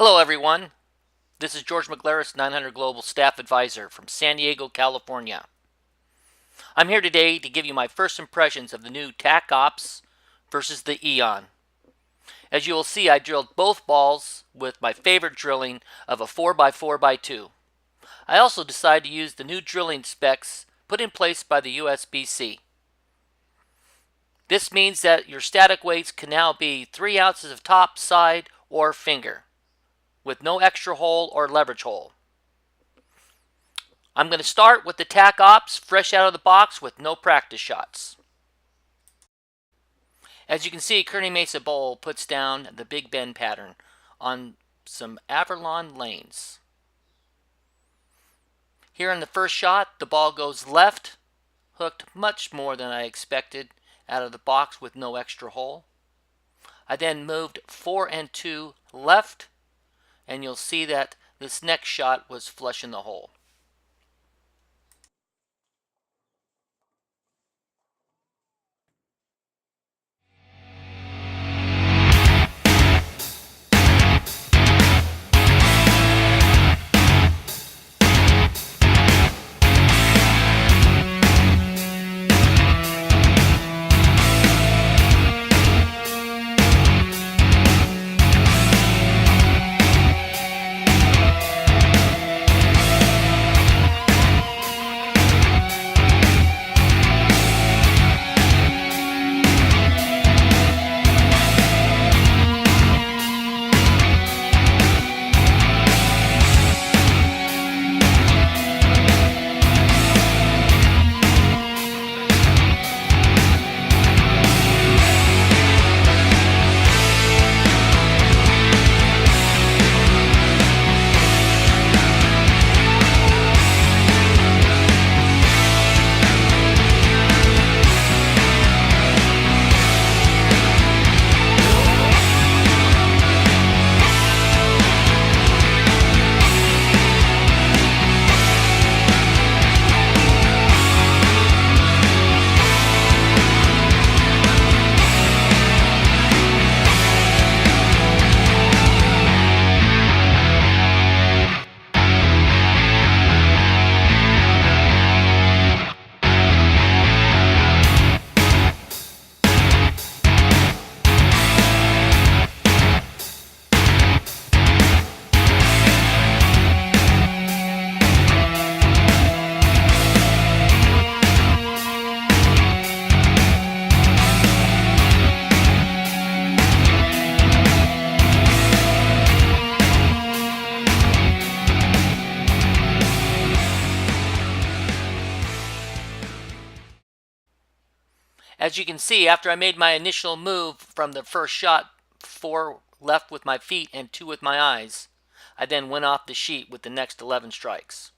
Hello everyone, this is George Maglaras, 900 Global Staff Advisor from San Diego, California. I'm here today to give you my first impressions of the new Tac Ops versus the Eon. As you will see, I drilled both balls with my favorite drilling of a 4x4x2. I also decided to use the new drilling specs put in place by the USBC. This means that your static weights can now be 3 ounces of top, side, or finger, with no extra hole or leverage hole. I'm going to start with the Tac Ops fresh out of the box with no practice shots. As you can see, Kearney Mesa Bowl puts down the Big Bend pattern on some Avalon lanes. Here in the first shot, the ball goes left, hooked much more than I expected out of the box with no extra hole. I then moved 4 and 2 left, and you'll see that this next shot was flush in the hole. As you can see, after I made my initial move from the first shot, 4 left with my feet and 2 with my eyes, I then went off the sheet with the next 11 strikes.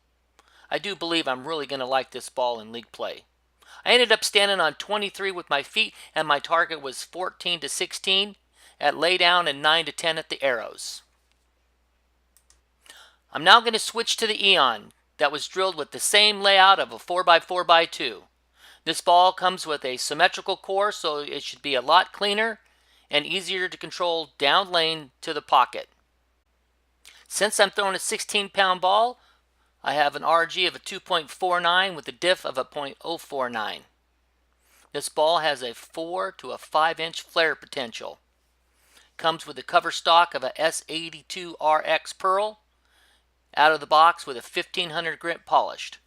I do believe I'm really going to like this ball in league play. I ended up standing on 23 with my feet, and my target was 14 to 16 at laydown and 9 to 10 at the arrows. I'm now going to switch to the Eon that was drilled with the same layout of a 4x4x2. This ball comes with a symmetrical core, so it should be a lot cleaner and easier to control down lane to the pocket. Since I'm throwing a 16-pound ball, I have an RG of a 2.49 with a diff of a 0.049. This ball has a 4 to a 5-inch flare potential. Comes with a cover stock of a S82RX Pearl, out of the box with a 1500 grit polished.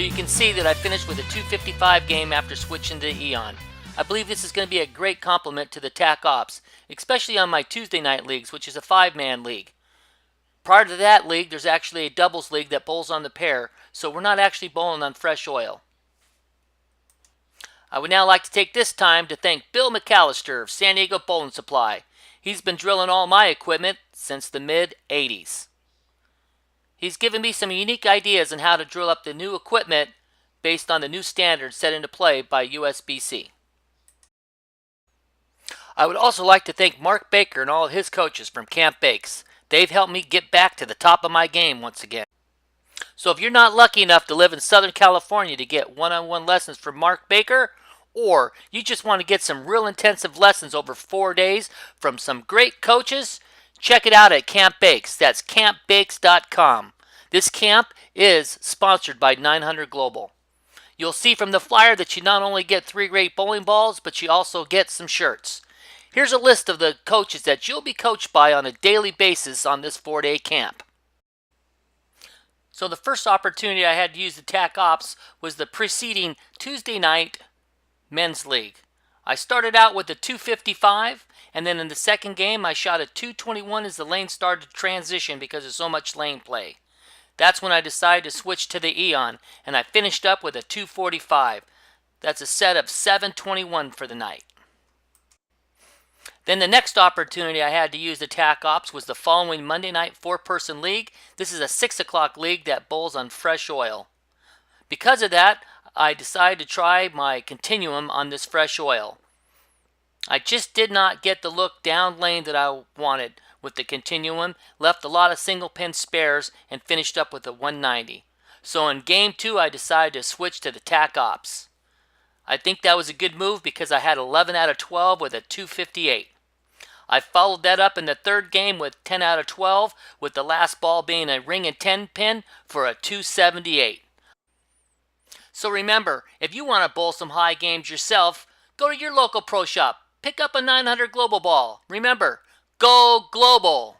you can see that I finished with a 255 game after switching to Eon. I believe this is going to be a great complement to the Tac Ops, especially on my Tuesday night leagues, which is a 5-man league. Prior to that league, there's actually a doubles league that bowls on the pair, so we're not actually bowling on fresh oil. I would now like to take this time to thank Bill McAllister of San Diego Bowling Supply. He's been drilling all my equipment since the mid-80s. He's given me some unique ideas on how to drill up the new equipment based on the new standards set into play by USBC. I would also like to thank Mark Baker and all of his coaches from Camp Bakes. They've helped me get back to the top of my game once again. So if you're not lucky enough to live in Southern California to get one-on-one lessons from Mark Baker, or you just want to get some real intensive lessons over 4 days from some great coaches, check it out at Camp Bakes. That's campbakes.com. This camp is sponsored by 900 Global. You'll see from the flyer that you not only get 3 great bowling balls, but you also get some shirts. Here's a list of the coaches that you'll be coached by on a daily basis on this 4-day camp. So the first opportunity I had to use the Tac Ops was the preceding Tuesday night men's league. I started out with a 255, and then in the second game I shot a 221 as the lane started to transition because of so much lane play. That's when I decided to switch to the Eon, and I finished up with a 245. That's a set of 721 for the night. Then the next opportunity I had to use the Tac Ops was the following Monday night 4-person league. This is a 6 o'clock league that bowls on fresh oil. Because of that, I decided to try my continuum on this fresh oil. I just did not get the look down lane that I wanted with the continuum, left a lot of single pin spares, and finished up with a 190. So in game 2 I decided to switch to the Tac Ops. I think that was a good move because I had 11 out of 12 with a 258. I followed that up in the third game with 10 out of 12, with the last ball being a ring and 10 pin for a 278. So remember, if you want to bowl some high games yourself, go to your local pro shop, pick up a 900 Global ball. Remember, go global!